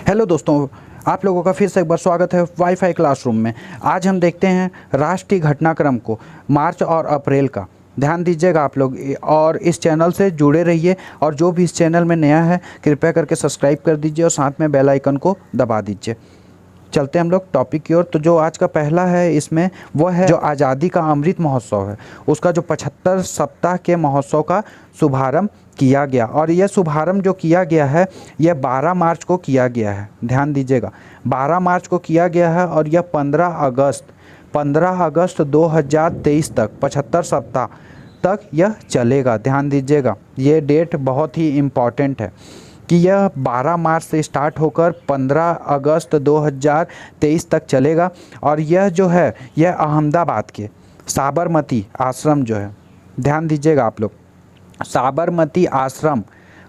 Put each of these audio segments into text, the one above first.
Hello दोस्तों, आप लोगों का फिर से एक बार स्वागत है वाईफाई क्लासरूम में। आज हम देखते हैं राष्ट्रीय घटनाक्रम को, मार्च और अप्रैल का। ध्यान दीजिएगा आप लोग और इस चैनल से जुड़े रहिए, और जो भी इस चैनल में नया है कृपया करके सब्सक्राइब कर दीजिए और साथ में बेल आइकन को दबा दीजिए। चलते हैं हम लोग टॉपिक की ओर। तो जो आज का पहला है इसमें वो है जो आज़ादी का अमृत महोत्सव है, उसका जो 75 सप्ताह के महोत्सव का शुभारंभ किया गया। और यह शुभारंभ जो किया गया है यह 12 मार्च को किया गया है। ध्यान दीजिएगा, 12 मार्च को किया गया है और यह 15 अगस्त 2023 तक 75 सप्ताह तक यह चलेगा। ध्यान दीजिएगा, ये डेट बहुत ही इम्पॉर्टेंट है कि यह 12 मार्च से स्टार्ट होकर 15 अगस्त 2023 तक चलेगा। और यह जो है यह अहमदाबाद के साबरमती आश्रम जो है, ध्यान दीजिएगा आप लोग, साबरमती आश्रम,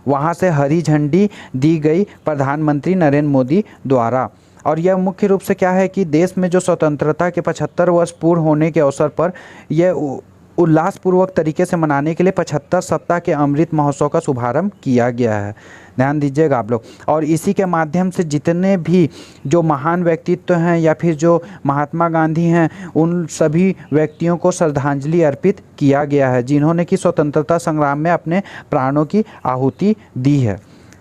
वहाँ से हरी झंडी दी गई प्रधानमंत्री नरेंद्र मोदी द्वारा। और यह मुख्य रूप से क्या है कि देश में जो स्वतंत्रता के 75 वर्ष पूर्ण होने के अवसर पर यह उल्लासपूर्वक तरीके से मनाने के लिए 75 सप्ताह के अमृत महोत्सव का शुभारंभ किया गया है। ध्यान दीजिएगा आप लोग। और इसी के माध्यम से जितने भी जो महान व्यक्तित्व हैं या फिर जो महात्मा गांधी हैं, उन सभी व्यक्तियों को श्रद्धांजलि अर्पित किया गया है जिन्होंने कि स्वतंत्रता संग्राम में अपने प्राणों की आहुति दी है।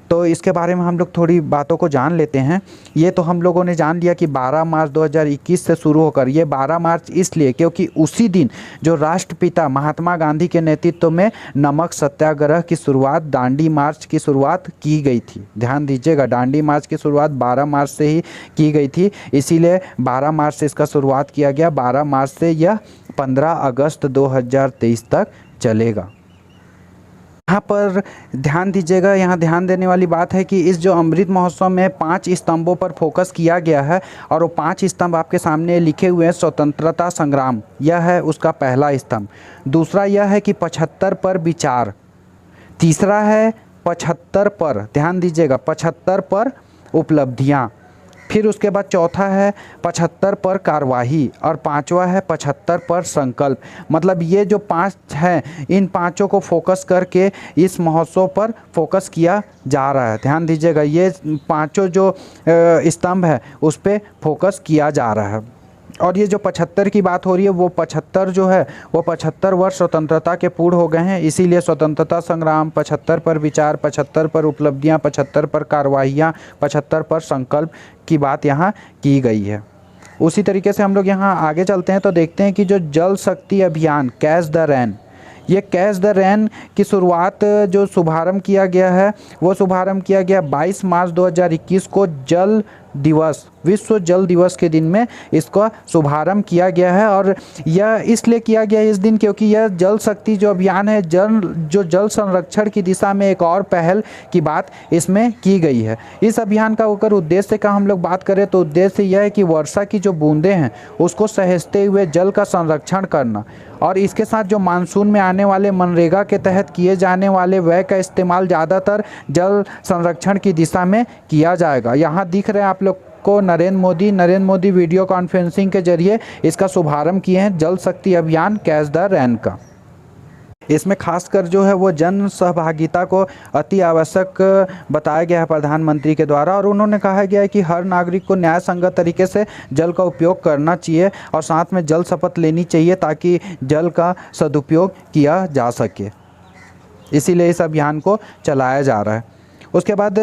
तो इसके बारे में हम लोग थोड़ी बातों को जान लेते हैं। ये तो हम लोगों ने जान लिया कि 12 मार्च 2021 से शुरू होकर ये 12 मार्च इसलिए क्योंकि उसी दिन जो राष्ट्रपिता महात्मा गांधी के नेतृत्व में नमक सत्याग्रह की शुरुआत, दांडी मार्च की शुरुआत की गई थी। ध्यान दीजिएगा, दांडी मार्च की शुरुआत 12 मार्च से ही की गई थी, इसीलिए 12 मार्च से इसका शुरुआत किया गया। 12 मार्च से यह 15 अगस्त 2023 तक चलेगा। यहाँ पर ध्यान दीजिएगा, यहाँ ध्यान देने वाली बात है कि इस जो अमृत महोत्सव में 5 स्तंभों पर फोकस किया गया है और वो 5 स्तंभ आपके सामने लिखे हुए हैं। स्वतंत्रता संग्राम यह है उसका पहला स्तंभ। दूसरा यह है कि 75 पर विचार। तीसरा है 75 पर, ध्यान दीजिएगा, 75 पर उपलब्धियाँ। फिर उसके बाद चौथा है 75 पर कार्यवाही और पांचवा है 75 पर संकल्प। मतलब ये जो 5 हैं, इन पांचों को फोकस करके इस महोत्सव पर फोकस किया जा रहा है। ध्यान दीजिएगा, ये पांचों जो स्तंभ है उस पर फोकस किया जा रहा है। और ये जो 75 की बात हो रही है वो 75 जो है वो 75 वर्ष स्वतंत्रता के पूर्ण हो गए हैं, इसीलिए स्वतंत्रता संग्राम, 75 पर विचार, 75 पर उपलब्धियां, 75 पर कार्रवाइयाँ, 75 पर संकल्प की बात यहाँ की गई है। उसी तरीके से हम लोग यहाँ आगे चलते हैं तो देखते हैं कि जो जल शक्ति अभियान कैच द रैन, ये कैच द रैन की शुरुआत जो शुभारंभ किया गया है वो शुभारंभ किया गया 22 मार्च 2021 को जल दिवस, विश्व जल दिवस के दिन में इसका शुभारंभ किया गया है। और यह इसलिए किया गया इस दिन क्योंकि यह जल शक्ति जो अभियान है, जल संरक्षण की दिशा में एक और पहल की बात इसमें की गई है। इस अभियान का अगर उद्देश्य का हम लोग बात करें तो उद्देश्य यह है कि वर्षा की जो बूंदें हैं उसको सहेजते हुए जल का संरक्षण करना, और इसके साथ जो मानसून में आने वाले मनरेगा के तहत किए जाने वाले व्यय का इस्तेमाल ज़्यादातर जल संरक्षण की दिशा में किया जाएगा। यहाँ दिख रहे हैं आप लोग को नरेंद्र मोदी वीडियो कॉन्फ्रेंसिंग के जरिए इसका शुभारंभ किए हैं, जल शक्ति अभियान कैच द रैन का। इसमें खासकर जो है वो जन सहभागिता को अति आवश्यक बताया गया है प्रधानमंत्री के द्वारा। और उन्होंने कहा गया है कि हर नागरिक को न्याय संगत तरीके से जल का उपयोग करना चाहिए और साथ में जल शपथ लेनी चाहिए ताकि जल का सदुपयोग किया जा सके, इसीलिए इस अभियान को चलाया जा रहा है। उसके बाद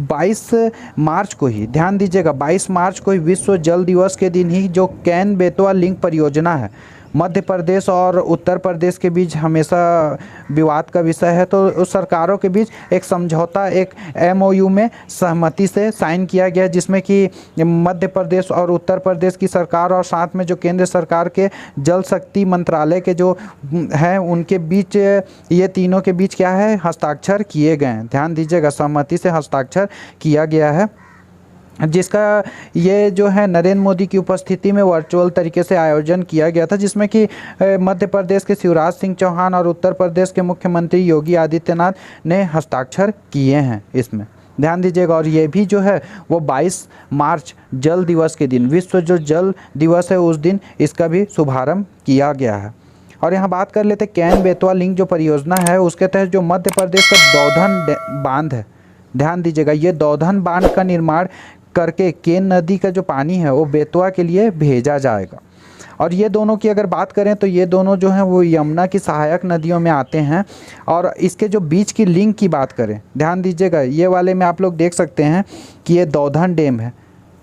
22 मार्च को ही, ध्यान दीजिएगा, 22 मार्च को ही विश्व जल दिवस के दिन ही जो कैन बेतवा लिंक परियोजना है, मध्य प्रदेश और उत्तर प्रदेश के बीच हमेशा विवाद का विषय है, तो उस सरकारों के बीच एक समझौता, एक MOU में सहमति से साइन किया गया जिसमें कि मध्य प्रदेश और उत्तर प्रदेश की सरकार और साथ में जो केंद्र सरकार के जल शक्ति मंत्रालय के जो हैं उनके बीच, ये तीनों के बीच क्या है, हस्ताक्षर किए गए हैं। ध्यान दीजिएगा, सहमति से हस्ताक्षर किया गया है, जिसका ये जो है नरेंद्र मोदी की उपस्थिति में वर्चुअल तरीके से आयोजन किया गया था, जिसमें कि मध्य प्रदेश के शिवराज सिंह चौहान और उत्तर प्रदेश के मुख्यमंत्री योगी आदित्यनाथ ने हस्ताक्षर किए हैं इसमें। ध्यान दीजिएगा, और ये भी जो है वो 22 मार्च जल दिवस के दिन, विश्व जो जल दिवस है उस दिन इसका भी शुभारंभ किया गया है। और यहाँ बात कर लेते कैन बेतवा लिंक जो परियोजना है उसके तहत जो मध्य प्रदेश का दौधन बांध है, ध्यान दीजिएगा, ये दौधन बांध का निर्माण करके केन नदी का जो पानी है वो बेतवा के लिए भेजा जाएगा। और ये दोनों की अगर बात करें तो ये दोनों जो हैं वो यमुना की सहायक नदियों में आते हैं। और इसके जो बीच की लिंक की बात करें, ध्यान दीजिएगा, ये वाले में आप लोग देख सकते हैं कि ये दौधन डैम है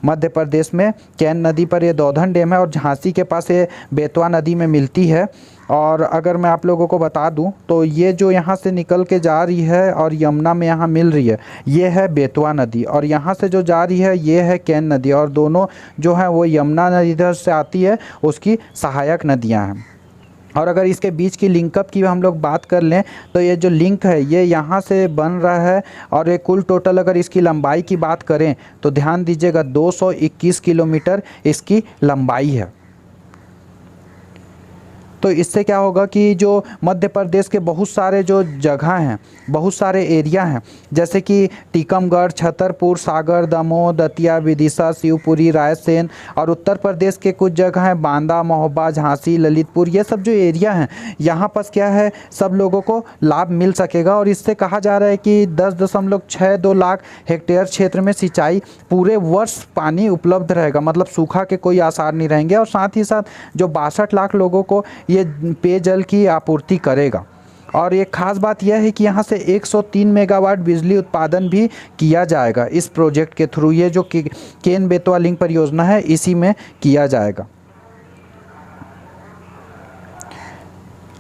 मध्य प्रदेश में, कैन नदी पर ये दौधन डैम है और झांसी के पास ये बेतवा नदी में मिलती है। और अगर मैं आप लोगों को बता दूं तो ये जो यहाँ से निकल के जा रही है और यमुना में यहाँ मिल रही है, ये है बेतवा नदी, और यहाँ से जो जा रही है ये है कैन नदी, और दोनों जो है वो यमुना नदी इधर से आती है, उसकी सहायक नदियाँ हैं। और अगर इसके बीच की लिंकअप की हम लोग बात कर लें तो ये जो लिंक है ये यहाँ से बन रहा है, और ये कुल टोटल अगर इसकी लंबाई की बात करें तो ध्यान दीजिएगा 221 किलोमीटर इसकी लंबाई है। तो इससे क्या होगा कि जो मध्य प्रदेश के बहुत सारे जो जगह हैं, बहुत सारे एरिया हैं, जैसे कि टीकमगढ़, छतरपुर, सागर, दमोह, दतिया, विदिशा, शिवपुरी, रायसेन, और उत्तर प्रदेश के कुछ जगह हैं बांदा, महोबा, झांसी, ललितपुर, ये सब जो एरिया हैं यहाँ पर क्या है सब लोगों को लाभ मिल सकेगा। और इससे कहा जा रहा है कि 10.62 लाख हेक्टेयर क्षेत्र में सिंचाई पूरे वर्ष पानी उपलब्ध रहेगा, मतलब सूखा के कोई आसार नहीं रहेंगे। और साथ ही साथ जो 62 लाख लोगों को ये पेयजल की आपूर्ति करेगा। और एक खास बात यह है कि यहाँ से 103 मेगावाट बिजली उत्पादन भी किया जाएगा इस प्रोजेक्ट के थ्रू। ये जो केन बेतवा लिंक परियोजना है इसी में किया जाएगा।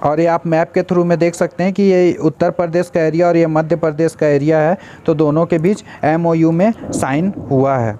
और ये आप मैप के थ्रू में देख सकते हैं कि ये उत्तर प्रदेश का एरिया और ये मध्य प्रदेश का एरिया है, तो दोनों के बीच MOU में साइन हुआ है।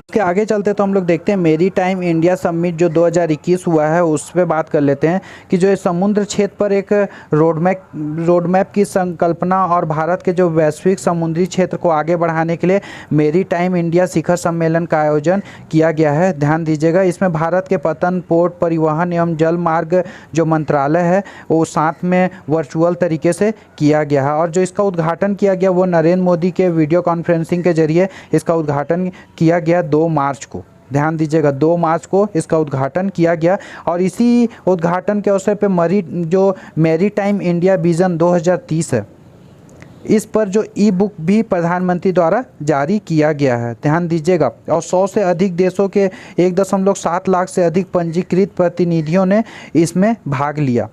इसके आगे चलते तो हम लोग देखते हैं मेरी टाइम इंडिया समिट जो 2021 हुआ है उस पर बात कर लेते हैं कि जो समुद्र क्षेत्र पर एक रोड मैप की संकल्पना और भारत के जो वैश्विक समुद्री क्षेत्र को आगे बढ़ाने के लिए मेरी टाइम इंडिया शिखर सम्मेलन का आयोजन किया गया है। ध्यान दीजिएगा, इसमें भारत के पतन, पोर्ट, परिवहन एवं जल मार्ग जो मंत्रालय है वो साथ में वर्चुअल तरीके से किया गया है। और जो इसका उद्घाटन किया गया वो नरेंद्र मोदी के वीडियो कॉन्फ्रेंसिंग के जरिए इसका उद्घाटन किया गया 2 मार्च को। ध्यान दीजिएगा 2 मार्च को इसका उद्घाटन किया गया। और इसी उद्घाटन के अवसर पे मेरी टाइम इंडिया विजन 2030 है, इस पर जो ई बुक भी प्रधानमंत्री द्वारा जारी किया गया है। ध्यान दीजिएगा, और 100 से अधिक देशों के 1.7 लाख से अधिक पंजीकृत प्रतिनिधियों ने इसमें भाग लिया।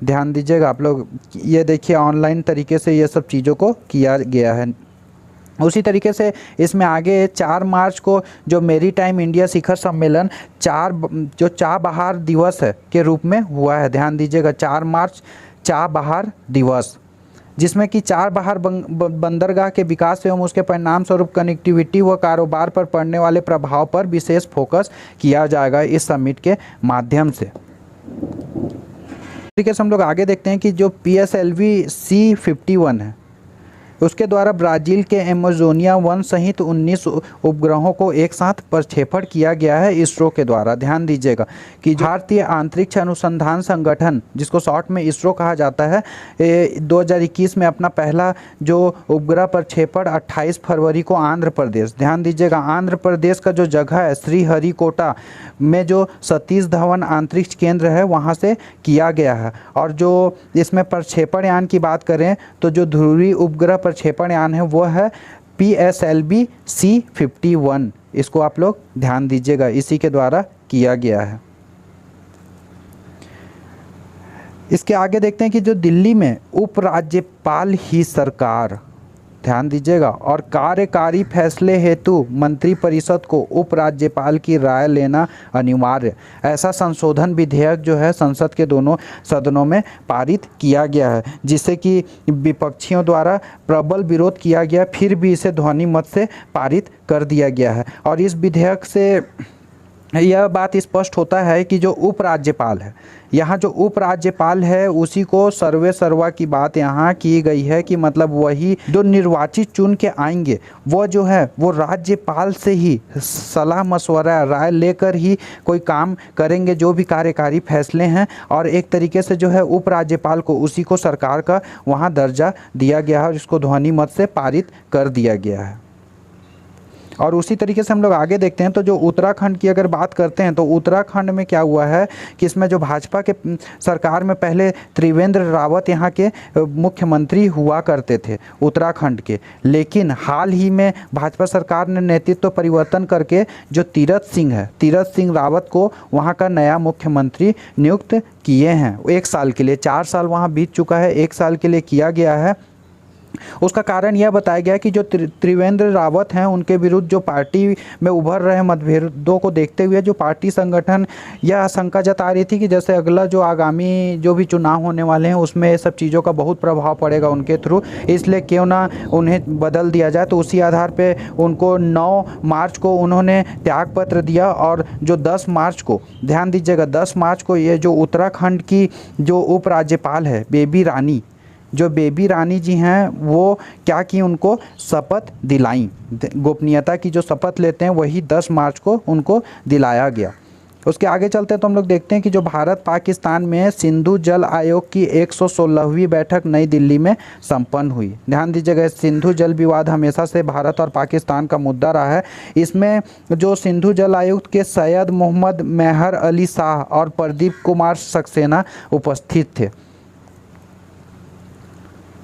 ध्यान दीजिएगा आप लोग, ये देखिए ऑनलाइन तरीके से ये सब चीज़ों को किया गया है। उसी तरीके से इसमें आगे 4 मार्च को जो मेरी टाइम इंडिया शिखर सम्मेलन चाह बहार दिवस है के रूप में हुआ है। ध्यान दीजिएगा 4 मार्च चाह बहार दिवस, जिसमें कि चार बहार बंदरगाह के विकास एवं उसके परिणाम स्वरूप कनेक्टिविटी व कारोबार पर पड़ने वाले प्रभाव पर विशेष फोकस किया जाएगा इस समिट के माध्यम से। तरीके से हम लोग आगे देखते हैं कि जो PSLV C-51 है उसके द्वारा ब्राज़ील के एमेजोनिया वन सहित 19 उपग्रहों को एक साथ प्रक्षेपण किया गया है इसरो के द्वारा। ध्यान दीजिएगा कि भारतीय अंतरिक्ष अनुसंधान संगठन, जिसको शॉर्ट में इसरो कहा जाता है, 2021 में अपना पहला जो उपग्रह प्रक्षेपण 28 फरवरी को आंध्र प्रदेश, ध्यान दीजिएगा आंध्र प्रदेश का जो जगह है श्रीहरिकोटा में जो सतीश धवन अंतरिक्ष केंद्र है वहाँ से किया गया है। और जो इसमें प्रक्षेपण यान की बात करें तो जो ध्रुवीय उपग्रह प्रक्षेपण यान है वो है PSLV C-51। इसको आप लोग ध्यान दीजिएगा, इसी के द्वारा किया गया है। इसके आगे देखते हैं कि जो दिल्ली में उपराज्यपाल ही सरकार, ध्यान दीजिएगा, और कार्यकारी फैसले हेतु मंत्रिपरिषद को उपराज्यपाल की राय लेना अनिवार्य, ऐसा संशोधन विधेयक जो है संसद के दोनों सदनों में पारित किया गया है, जिससे कि विपक्षियों द्वारा प्रबल विरोध किया गया, फिर भी इसे ध्वनि मत से पारित कर दिया गया है। और इस विधेयक से यह बात स्पष्ट होता है कि जो उपराज्यपाल है, यहाँ जो उपराज्यपाल है उसी को सर्वे सर्वा की बात यहाँ की गई है कि मतलब वही जो निर्वाचित चुन के आएंगे वो जो है वो राज्यपाल से ही सलाह मशवरा राय लेकर ही कोई काम करेंगे, जो भी कार्यकारी फैसले हैं। और एक तरीके से जो है उपराज्यपाल को उसी को सरकार का वहाँ दर्जा दिया गया है और इसको ध्वनि मत से पारित कर दिया गया है। और उसी तरीके से हम लोग आगे देखते हैं तो जो उत्तराखंड की अगर बात करते हैं तो उत्तराखंड में क्या हुआ है कि इसमें जो भाजपा के सरकार में पहले त्रिवेंद्र रावत यहाँ के मुख्यमंत्री हुआ करते थे उत्तराखंड के, लेकिन हाल ही में भाजपा सरकार ने नेतृत्व परिवर्तन करके जो तीरथ सिंह रावत को वहाँ का नया मुख्यमंत्री नियुक्त किए हैं 1 साल के लिए। 4 साल वहाँ बीत चुका है, 1 साल के लिए किया गया है। उसका कारण यह बताया गया कि जो त्रिवेंद्र रावत हैं उनके विरुद्ध जो पार्टी में उभर रहे मतभेदों को देखते हुए जो पार्टी संगठन यह आशंका जता रही थी कि जैसे अगला जो आगामी जो भी चुनाव होने वाले हैं उसमें ये सब चीज़ों का बहुत प्रभाव पड़ेगा उनके थ्रू, इसलिए क्यों ना उन्हें बदल दिया जाए। तो उसी आधार पे उनको 9 मार्च को उन्होंने त्यागपत्र दिया और जो 10 मार्च को, ध्यान दीजिएगा 10 मार्च को ये जो उत्तराखंड की जो उपराज्यपाल है बेबी रानी जी हैं वो क्या की उनको शपथ दिलाई, गोपनीयता की जो शपथ लेते हैं वही 10 मार्च को उनको दिलाया गया। उसके आगे चलते हैं तो हम लोग देखते हैं कि जो भारत पाकिस्तान में सिंधु जल आयोग की 116वीं बैठक नई दिल्ली में संपन्न हुई। ध्यान दीजिएगा सिंधु जल विवाद हमेशा से भारत और पाकिस्तान का मुद्दा रहा है। इसमें जो सिंधु जल आयुक्त के सैयद मोहम्मद मेहर अली शाह और प्रदीप कुमार सक्सेना उपस्थित थे।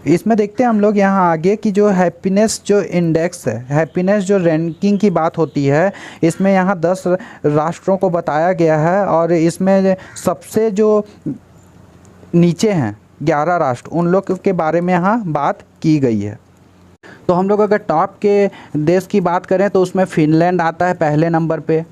इसमें देखते हैं हम लोग यहाँ आगे की जो हैप्पीनेस जो इंडेक्स है, हैप्पीनेस जो रैंकिंग की बात होती है, इसमें यहाँ 10 राष्ट्रों को बताया गया है और इसमें सबसे जो नीचे हैं 11 राष्ट्र, उन लोग के बारे में यहाँ बात की गई है। तो हम लोग अगर टॉप के देश की बात करें तो उसमें फिनलैंड आता है पहले नंबर पे,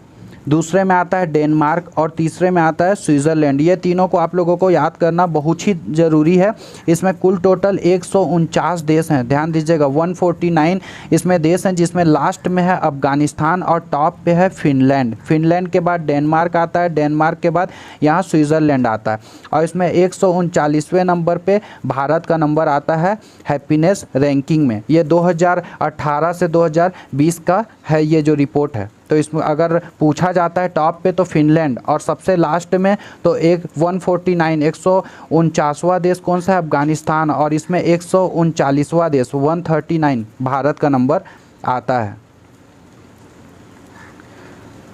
दूसरे में आता है डेनमार्क और तीसरे में आता है स्विट्ज़रलैंड। ये तीनों को आप लोगों को याद करना बहुत ही ज़रूरी है। इसमें कुल टोटल 149 देश हैं, ध्यान दीजिएगा 149 इसमें देश हैं, जिसमें लास्ट में है अफ़गानिस्तान और टॉप पे है फिनलैंड के बाद डेनमार्क आता है, डेनमार्क के बाद यहाँ स्विट्ज़रलैंड आता है और इसमें 139वें नंबर पे भारत का नंबर आता है हैप्पीनेस रैंकिंग में। ये 2018 से 2020 का है ये जो रिपोर्ट है। तो इसमें अगर पूछा जाता है टॉप पे तो फिनलैंड और सबसे लास्ट में तो 149वां देश कौन सा है, अफ़गानिस्तान, और इसमें 139वां देश 139 भारत का नंबर आता है।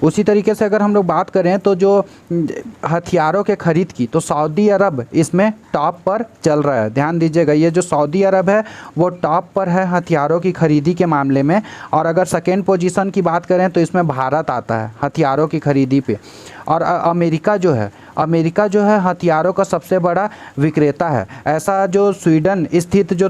उसी तरीके से अगर हम लोग बात करें तो जो हथियारों के खरीद की तो सऊदी अरब इसमें टॉप पर चल रहा है। ध्यान दीजिएगा ये जो सऊदी अरब है वो टॉप पर है हथियारों की खरीदी के मामले में, और अगर सेकेंड पोजीशन की बात करें तो इसमें भारत आता है हथियारों की खरीदी पे। और अमेरिका जो है हथियारों का सबसे बड़ा विक्रेता है। ऐसा जो स्वीडन स्थित जो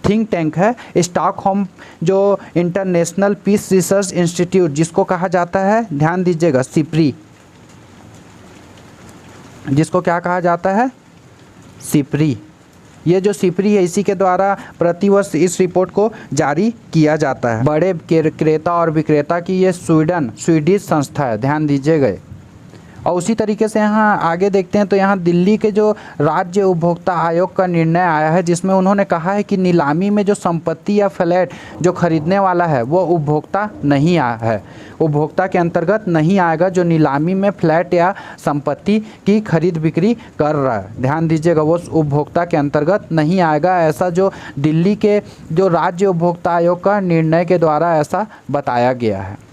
थिंक टैंक है स्टॉकहोम जो इंटरनेशनल पीस रिसर्च इंस्टीट्यूट जिसको कहा जाता है, ध्यान दीजिएगा सिप्री, जिसको क्या कहा जाता है, सिप्री। ये जो सिप्री है इसी के द्वारा प्रतिवर्ष इस रिपोर्ट को जारी किया जाता है। बड़े क्रेता और विक्रेता की ये स्वीडिश संस्था है, ध्यान दीजिएगा। और उसी तरीके से यहाँ आगे देखते हैं तो यहाँ दिल्ली के जो राज्य उपभोक्ता आयोग का निर्णय आया है, जिसमें उन्होंने कहा है कि नीलामी में जो संपत्ति या फ्लैट जो खरीदने वाला है वो उपभोक्ता नहीं आया है, उपभोक्ता के अंतर्गत नहीं आएगा जो नीलामी में फ्लैट या संपत्ति की खरीद बिक्री कर रहा है। ध्यान दीजिएगा वो उपभोक्ता के अंतर्गत नहीं आएगा। ऐसा जो दिल्ली के जो राज्य उपभोक्ता आयोग का निर्णय के द्वारा ऐसा बताया गया है।